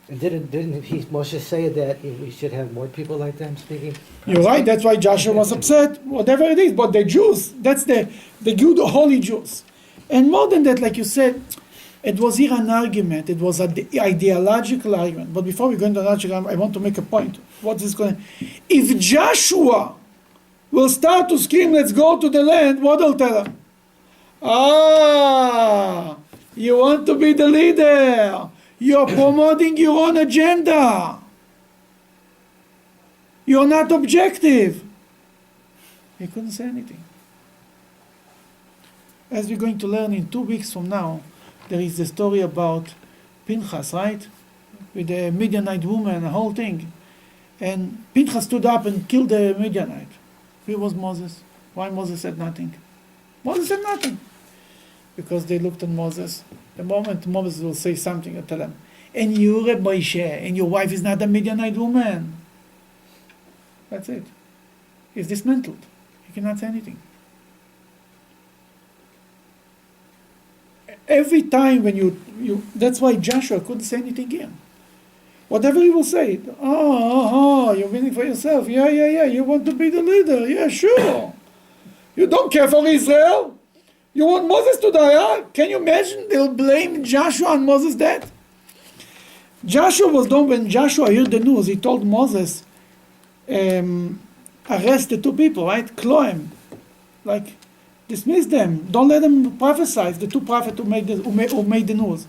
And didn't he, Moshe say that we should have more people like them speaking? You're right, that's why Joshua was upset, whatever it is. But the Jews, that's the good holy Jews. And more than that, like you said, it was here an argument. It was an ideological argument. But before we go into the argument, I want to make a point. What is going? If Joshua will start to scream, "Let's go to the land," what will tell him? You want to be the leader. You're promoting your own agenda. You're not objective. He couldn't say anything. As we're going to learn in 2 weeks from now, there is the story about Pinchas, right? With the Midianite woman, the whole thing. And Pinchas stood up and killed the Midianite. Where was Moses? Why Moses said nothing? Moses said nothing. because they looked at Moses. The moment Moses will say something, I'll tell them, and you, Reb Moshe, and your wife is not a Midianite woman. That's it. He's dismantled. He cannot say anything. Every time when you that's why Joshua couldn't say anything here. Whatever he will say, you're winning for yourself. Yeah, you want to be the leader. Yeah, sure. You don't care for Israel. You want Moses to die, huh? Can you imagine? They'll blame Joshua and Moses' death. Joshua was done when Joshua heard the news. He told Moses, arrest the two people, right? Kloim. Like, dismiss them. Don't let them prophesy. The two prophets who made the news.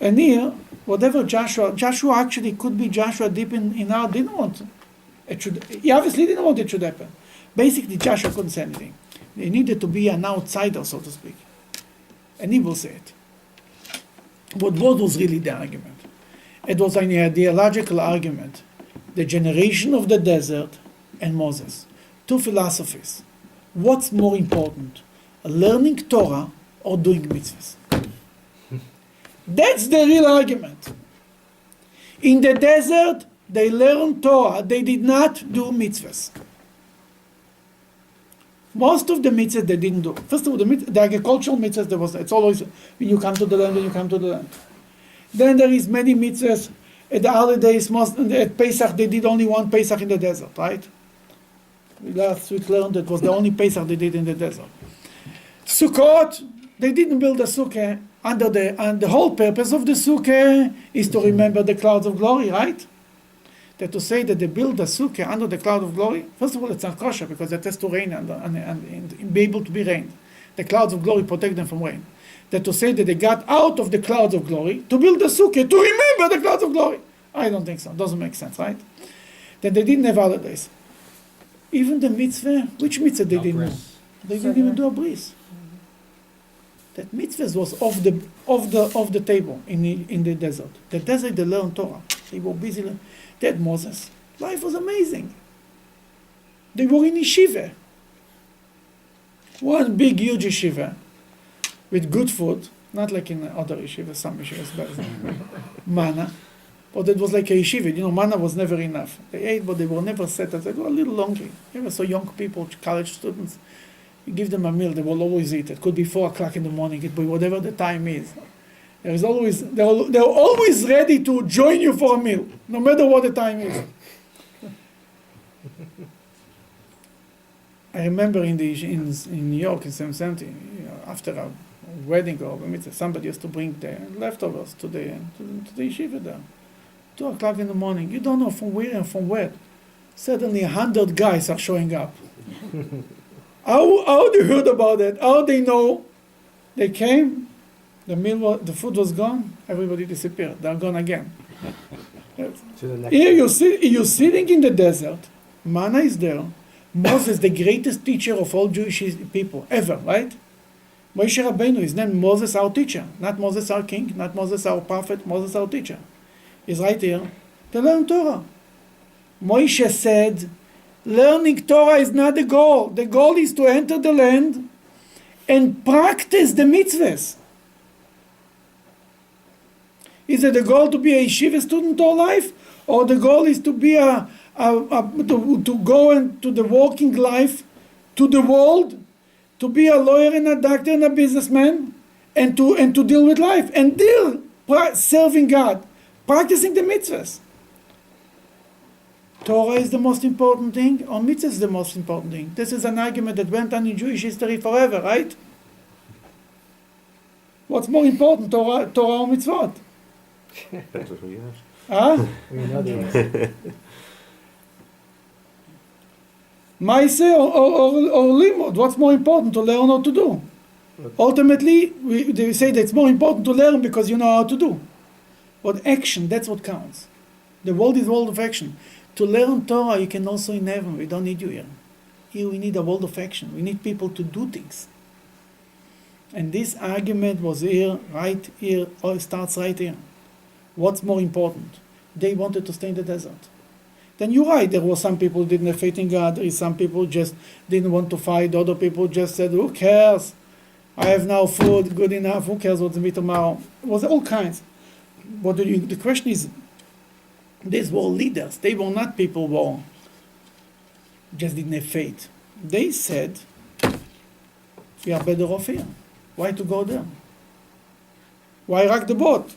And here, whatever Joshua actually could be Joshua deep in heart, didn't want it. He obviously didn't want it should happen. Basically, Joshua couldn't say anything. They needed to be an outsider, so to speak. And he will say it. But what was really the argument? It was an ideological argument. The generation of the desert and Moses. Two philosophies. What's more important? Learning Torah or doing mitzvahs? That's the real argument. In the desert, they learned Torah. They did not do mitzvahs. Most of the mitzvahs they didn't do. First of all, the agricultural mitzvahs, it's always when you come to the land, Then there is many mitzvahs. At the holidays, at Pesach, they did only one Pesach in the desert, right? Last week learned that was the only Pesach they did in the desert. Sukkot, they didn't build a sukkah and the whole purpose of the sukkah is to remember the clouds of glory, right? That to say that they build a sukkah under the cloud of glory, first of all, it's not kosher because it has to rain and be able to be rained. The clouds of glory protect them from rain. That to say that they got out of the clouds of glory to build a sukkah to remember the clouds of glory. I don't think so. It doesn't make sense, right? Then they didn't have holidays. Even the mitzvah, which mitzvah they didn't do? They didn't even do a bris. That mitzvah was off the table in the desert. The desert they learned Torah. They were busy. That Moses. Life was amazing. They were in yeshiva. One big huge yeshiva with good food, not like in other yeshivas, some yeshivas better. Manna. But it was like a yeshiva. Manna was never enough. They ate, but they were never satisfied. They were a little hungry. You ever saw young people, college students, you give them a meal, they will always eat. It could be 4 o'clock in the morning, it could be whatever the time is. They're always ready to join you for a meal, no matter what the time is. I remember in New York in 770, after a wedding or a mitzvah, somebody used to bring the leftovers to the yeshiva there. 2 o'clock in the morning, you don't know from where and from where. Suddenly 100 guys are showing up. How they heard about it? How they know? They came, the food was gone, everybody disappeared. They're gone again. Here you're sitting in the desert, manna is there. Moses, the greatest teacher of all Jewish people ever, right? Moshe Rabbeinu is named Moses our teacher, not Moses our king, not Moses our prophet, Moses our teacher. He's right here. They learn Torah. Moshe said, learning Torah is not the goal. The goal is to enter the land and practice the mitzvahs. Is it the goal to be a yeshiva student all life? Or the goal is to be to go into the working life, to the world, to be a lawyer and a doctor and a businessman, and to deal with life, and serving God, practicing the mitzvahs. Torah is the most important thing, or mitzvah is the most important thing. This is an argument that went on in Jewish history forever, right? What's more important, Torah or mitzvot? That's what we asked. Huh? We know the answer. Maise or limud, what's more important, to learn or to do? Ultimately, they say that it's more important to learn because you know how to do. But action, that's what counts. The world is a world of action. To learn Torah, you can also in heaven. We don't need you here. Here we need a world of action. We need people to do things. And this argument was here, right here, or it starts right here. What's more important? They wanted to stay in the desert. Then you're right, there were some people who didn't have faith in God, there is some people just didn't want to fight, other people just said, who cares? I have now food, good enough, who cares what's to be tomorrow? It was all kinds. But the question is, these were leaders. They were not people who just didn't have faith. They said, we are better off here. Why to go there? Why rock the boat?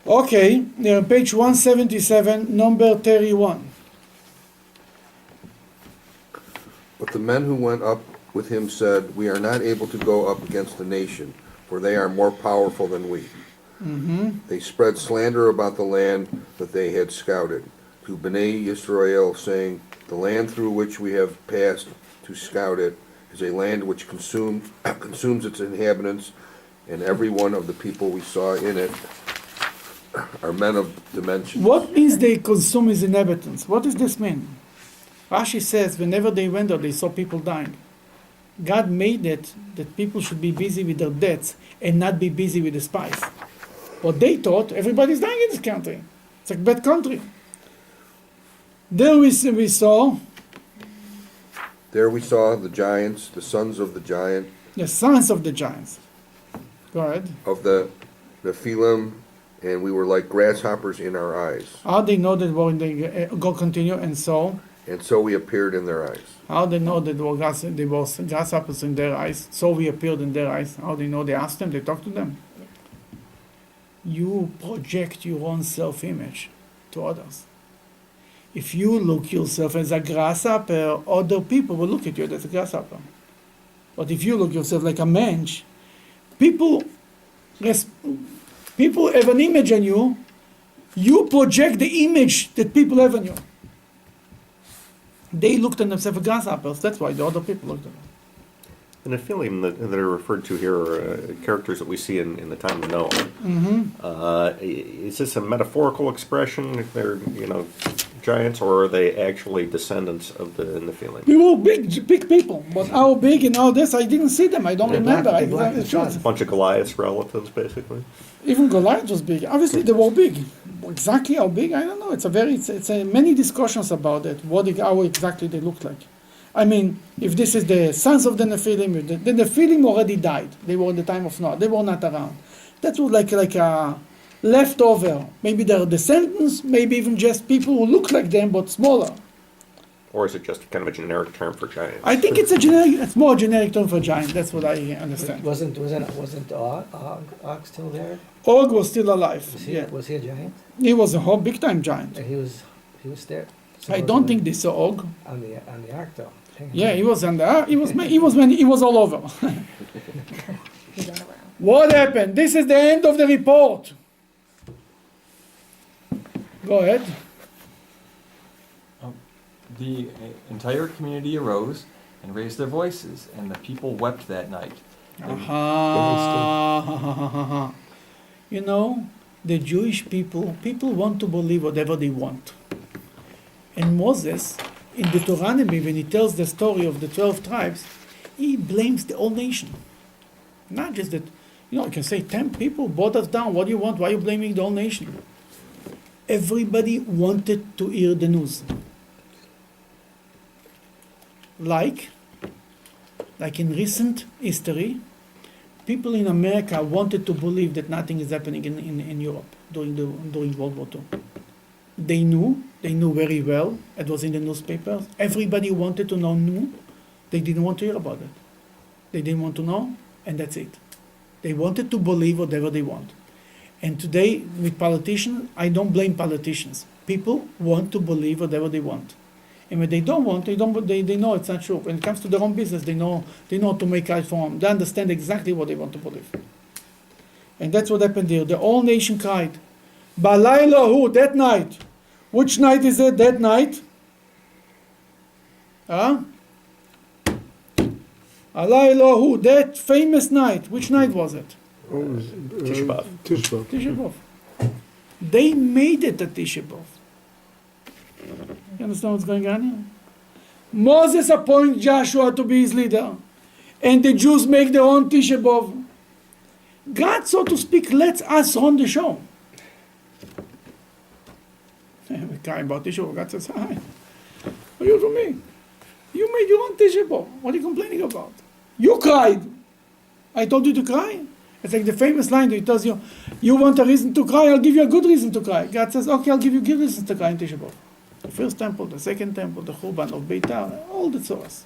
Okay, near page 177, number 31. But the men who went up with him said, We are not able to go up against the nation, for they are more powerful than we. They spread slander about the land that they had scouted to Bnei Israel, saying, The land through which we have passed to scout it is a land which consumes its inhabitants, and every one of the people we saw in it are men of dimensions. What means they consume his inhabitants? What does this mean? Rashi says whenever they went there, they saw people dying. God made it that people should be busy with their debts and not be busy with the spies. What they thought, everybody's dying in this country. It's a bad country. There we saw There we saw the giants, the sons of the giant, the sons of the giants. Go ahead. of the Nephilim, and we were like grasshoppers in our eyes. How they know that when they go continue and so? And so we appeared in their eyes. How they know that there was grasshoppers in their eyes? So we appeared in their eyes. How they know? They asked them, they talked to them. You project your own self-image to others. If you look yourself as a grasshopper, other people will look at you as a grasshopper. But if you look yourself like a mensch, people have an image on you. You project the image that people have on you. They looked at themselves as grasshoppers. That's why the other people looked at them. The Nephilim that are referred to here are characters that we see in the time of Noah. Is this a metaphorical expression? If they're giants, or are they actually descendants of the Nephilim? We were big people, but how big and all this, I didn't see them. I don't remember. A bunch of Goliath's relatives, basically. Even Goliath was big. Obviously, they were big. Exactly how big, I don't know. It's many discussions about it. How exactly they looked like. I mean, if this is the sons of the Nephilim, the Nephilim already died. They were in the time of Noah. They were not around. That was like a leftover. Maybe they're descendants, maybe even just people who look like them but smaller. Or is it just kind of a generic term for giants? I think it's more a generic term for giant. That's what I understand. Wasn't Og still there? Og was still alive. Was he a giant? He was a whole big time giant. And he was there. I don't think they saw Og. On the ark though. Yeah, he was on the. He was all over. What happened? This is the end of the report. Go ahead. The entire community arose and raised their voices, and the people wept that night. The Jewish people want to believe whatever they want. And Moses, in Deuteronomy, when he tells the story of the 12 tribes, he blames the whole nation. Not just that, you can say 10 people brought us down. What do you want? Why are you blaming the whole nation? Everybody wanted to hear the news. Like in recent history, people in America wanted to believe that nothing is happening in Europe during World War II. They knew very well. It was in the newspapers. Everybody wanted to know. Knew. They didn't want to hear about it. They didn't want to know, and that's it. They wanted to believe whatever they want. And today, with politicians, I don't blame politicians. People want to believe whatever they want. And when they don't want, they know it's not true. When it comes to their own business, they know to make right for them. They understand exactly what they want to believe. And that's what happened here. The whole nation cried. Balayla hu, that night. Which night is it, that night? Alayla hu, that famous night. Which night was it? Tisha B'Av. Tisha B'Av. They made it a Tisha B'Av. You understand what's going on here? Moses appointed Joshua to be his leader, and the Jews make their own Tisha B'Av. God, so to speak, lets us run the show. We're crying about Tisha B'Av. God says, hi, what are you for me? You made your own Tisha B'Av. What are you complaining about? You cried. I told you to cry. It's like the famous line that he tells you, you want a reason to cry, I'll give you a good reason to cry. God says, okay, I'll give you good reasons to cry in Tisha B'Av. The first temple, the second temple, the Churban of Beitar, all the tzoras.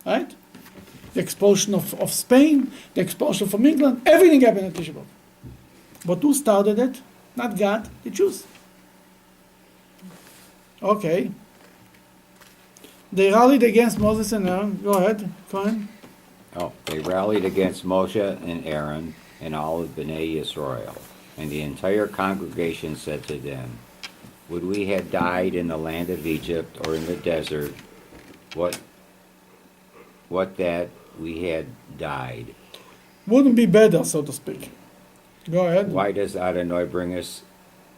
Right? The expulsion of Spain, the expulsion from England, everything happened in Tisha B'Av. But who started it? Not God, the Jews. Okay. They rallied against Moses and Aaron. Go ahead, Cohen. Oh, they rallied against Moshe and Aaron and all of Bnei Yisrael. And the entire congregation said to them, would we have died in the land of Egypt or in the desert? What that we had died. Wouldn't be better, so to speak. Go ahead. Why does Adonai bring us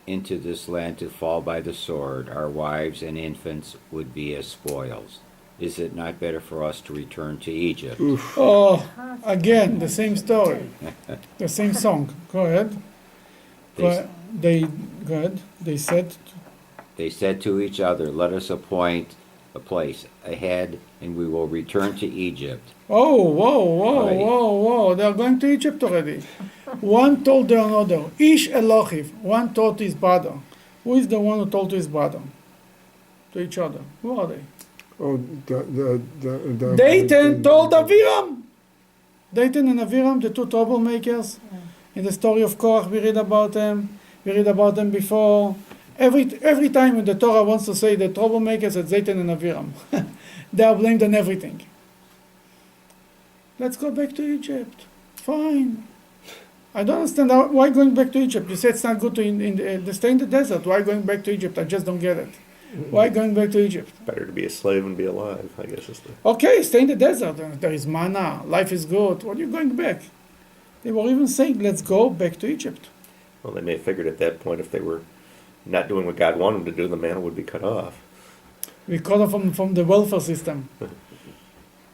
into this land to fall by the sword? Our wives and infants would be as spoils. Is it not better for us to return to Egypt? Oh, again, the same story. The same song. Go ahead. Go ahead. They said to each other, let us appoint a place ahead, and we will return to Egypt. Oh, whoa. Alright. They are going to Egypt already. One told the another, Ish Elochiv. One told to his brother. Who is the one who told to his brother? To each other. Who are they? Oh, Dathan told Aviram. Dathan and Aviram, the two troublemakers. In the story of Korach, we read about them. We read about them before. Every time when the Torah wants to say the troublemakers, it's Dathan and Aviram. They are blamed on everything. Let's go back to Egypt. Fine. I don't understand why going back to Egypt. You say it's not good to stay in the desert. Why going back to Egypt? I just don't get it. Why going back to Egypt? Better to be a slave and be alive, I guess is the... Okay, stay in the desert. There is manna. Life is good. What are you going back? They were even saying, let's go back to Egypt. Well, they may have figured at that point if they were not doing what God wanted them to do, the manna would be cut off. We cut off from the welfare system.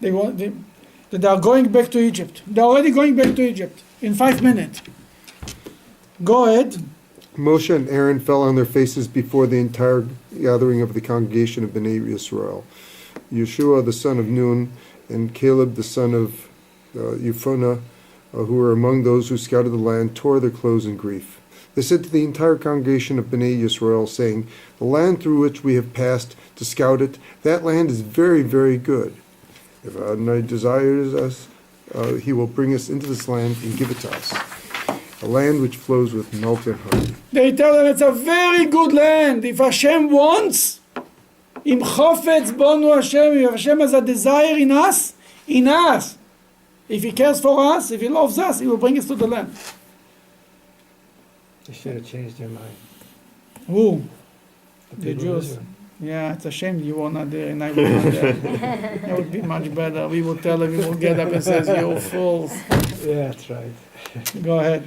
They are going back to Egypt. They're already going back to Egypt in 5 minutes. Go ahead. Moshe and Aaron fell on their faces before the entire gathering of the congregation of Bnei Yisrael. Yeshua the son of Nun and Caleb the son of Yefuneh, who were among those who scouted the land, tore their clothes in grief. They said to the entire congregation of Bnei Yisrael, saying, the land through which we have passed to scout it, that land is very, very good. If Adonai desires us, he will bring us into this land and give it to us, a land which flows with milk and honey. They tell them it's a very good land. If Hashem wants, im chofetz bonu Hashem, if Hashem has a desire in us, if he cares for us, if he loves us, he will bring us to the land. They should have changed their mind. Who? The people of Jews. Israel. Yeah, it's a shame you were not there and I was not there. That would be much better. We would tell them, we would get up and say, you're fools. Yeah, that's right. Go ahead.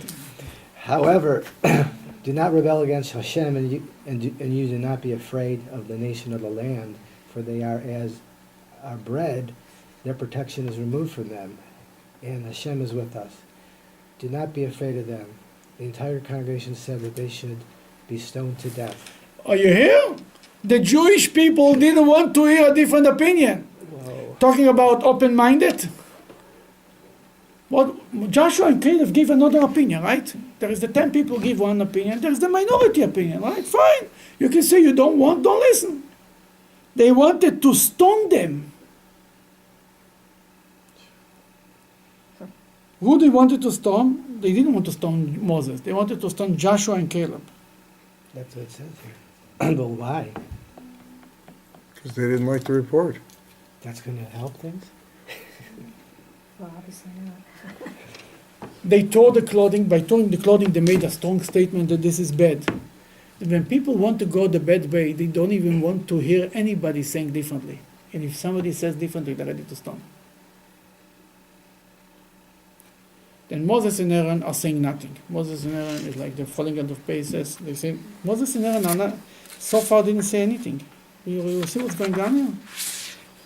However, do not rebel against Hashem, and you do not be afraid of the nation of the land, for they are as our bread. Their protection is removed from them, and Hashem is with us. Do not be afraid of them. The entire congregation said that they should be stoned to death. Are you here? The Jewish people didn't want to hear a different opinion. Whoa. Talking about open-minded. What Joshua and Caleb give another opinion, right? There is the 10 people give one opinion. There is the minority opinion, right? Fine. You can say you don't listen. They wanted to stone them. Who they wanted to stone? They didn't want to stone Moses. They wanted to stone Joshua and Caleb. That's what it says here. But why? Because they didn't like the report. That's going to help things? Well, obviously not. They tore the clothing. By tearing the clothing, they made a strong statement that this is bad. And when people want to go the bad way, they don't even want to hear anybody saying differently. And if somebody says differently, they're ready to stone. Then Moses and Aaron are saying nothing. Moses and Aaron is like they're falling out of places. They say, Moses and Aaron are not, so far didn't say anything. You see what's going on here?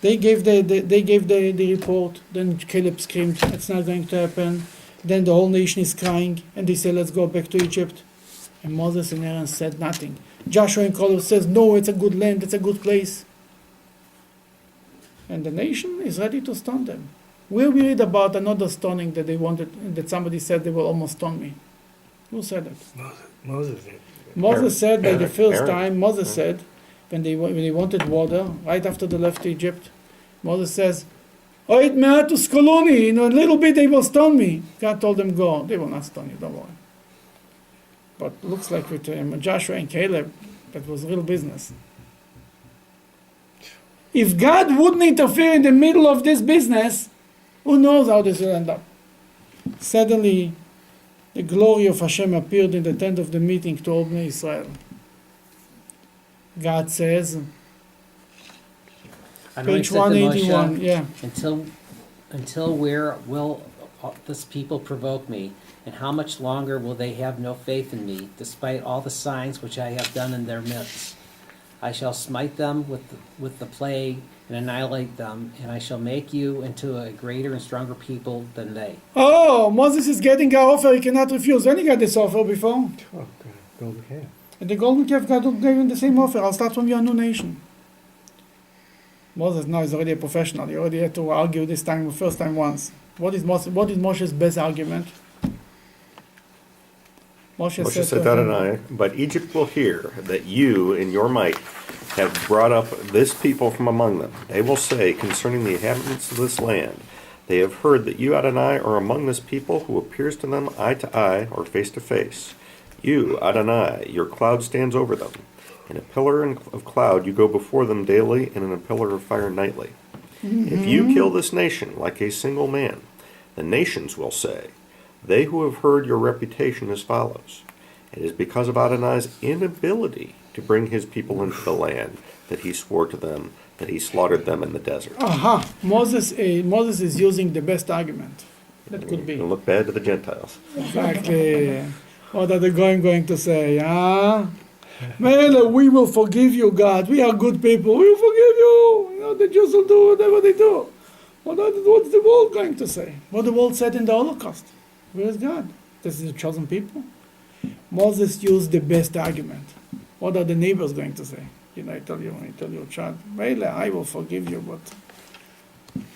They gave the report. Then Caleb screamed, it's not going to happen. Then the whole nation is crying. And they say, let's go back to Egypt. And Moses and Aaron said nothing. Joshua and Caleb says, no, it's a good land. It's a good place. And the nation is ready to stone them. Where we read about another stoning that they wanted, that somebody said they will almost stone me. Who said it? Moses did. Moses said by the first Aaron. time, Moses said, when they wanted water, right after they left Egypt, Moses says, Oit me'atus koloni, in a little bit they will stone me. God told them, go. They will not stone you, don't worry. But looks like with Joshua and Caleb, that was real business. If God wouldn't interfere in the middle of this business, who knows how this will end up? Suddenly, the glory of Hashem appeared in the tent of the meeting to all Bnei Israel. God says, Adonai page said to 181, Moshe, yeah. Until where will this people provoke me? And how much longer will they have no faith in me, despite all the signs which I have done in their midst? I shall smite them with the plague and annihilate them, and I shall make you into a greater and stronger people than they. Oh, Moses is getting our offer, he cannot refuse. When he got this offer before? Oh, God, golden calf. And the golden calf, God gave him the same offer. I'll start from your new nation. Moses now is already a professional. He already had to argue this time, first time once. What is Moshe's best argument? Moshe said to Adonai, but Egypt will hear that you, in your might, have brought up this people from among them. They will say concerning the inhabitants of this land, they have heard that you, Adonai, are among this people who appears to them eye to eye or face to face. You, Adonai, your cloud stands over them. In a pillar of cloud you go before them daily, and in a pillar of fire nightly. If you kill this nation like a single man, the nations will say, they who have heard your reputation as follows. It is because of Adonai's inability to bring his people into the land that he swore to them that he slaughtered them in the desert. Aha, Moses is using the best argument. That could be. It'll look bad to the Gentiles. Exactly. What are they going to say? Well, we will forgive you, God. We are good people. We will forgive you. You know, the Jews will do whatever they do. What's the world going to say? What the world said in the Holocaust. Where is God? This is the chosen people. Moses used the best argument. What are the neighbors going to say? You know, I tell your child, well, I will forgive you, but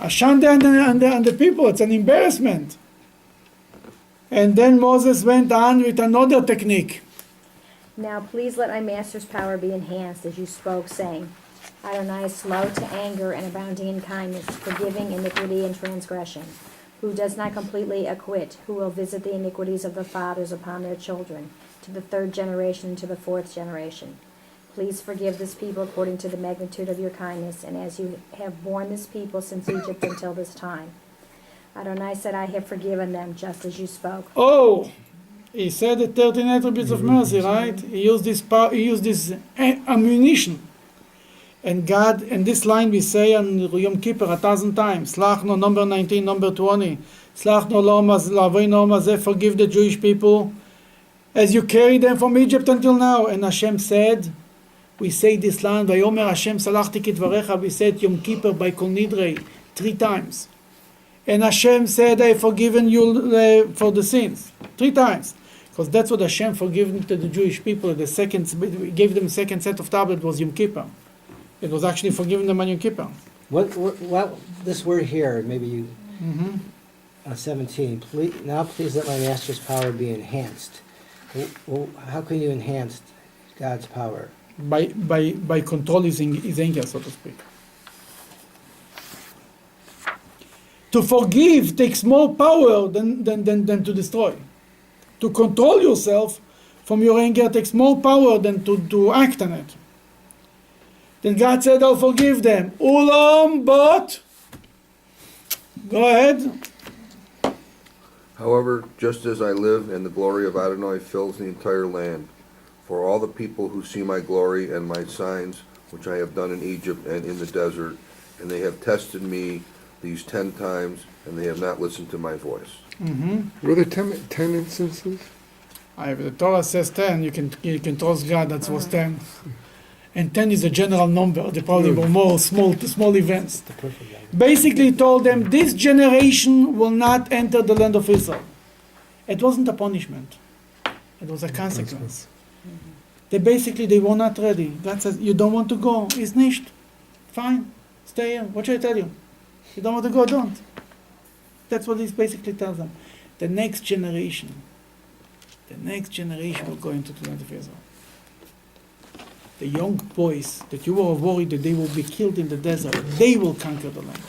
Ashanda and the people, it's an embarrassment. And then Moses went on with another technique. Now please let my master's power be enhanced as you spoke, saying, Adonai is slow to anger and abounding in kindness, forgiving iniquity and transgression, who does not completely acquit, who will visit the iniquities of the fathers upon their children, to the third generation and to the fourth generation. Please forgive this people according to the magnitude of your kindness, and as you have borne this people since Egypt until this time. Adonai said, I have forgiven them, just as you spoke. Oh, he said the 13 attributes of mercy, right? He used this ammunition. And God, in this line we say on Yom Kippur 1,000 times, Slach no, number 19, number 20, Slach no lavoi no mazeh, forgive the Jewish people as you carry them from Egypt until now. And Hashem said, we say this line, Vayomer Hashem salachti kitvarecha, we said Yom Kippur by Kol Nidrei 3 times. And Hashem said, I have forgiven you for the sins 3 times. Because that's what Hashem forgiven to the Jewish people. We gave them a second set of tablets was Yom Kippur. It was actually forgiving them on Yom Kippur. What this word here, maybe you, 17, please let my master's power be enhanced. Well, how can you enhance God's power? By controlling his anger, so to speak. To forgive takes more power than to destroy. To control yourself from your anger takes more power than to act on it. Then God said, I'll forgive them. Ulam, but... Go ahead. However, just as I live and the glory of Adonai fills the entire land, for all the people who see my glory and my signs, which I have done in Egypt and in the desert, and they have tested me these 10 times, and they have not listened to my voice. Were there 10 instances? The Torah says 10. You can trust God. That was 10. And 10 is a general number. There probably were more small events. Basically, he told them, this generation will not enter the land of Israel. It wasn't a punishment. It was a consequence. They were not ready. God says, you don't want to go. It's nicht. Fine. Stay here. What should I tell you? You don't want to go, don't. That's what he basically tells them. The next generation will go into the land of Israel. The young boys that you were worried that they will be killed in the desert, they will conquer the land.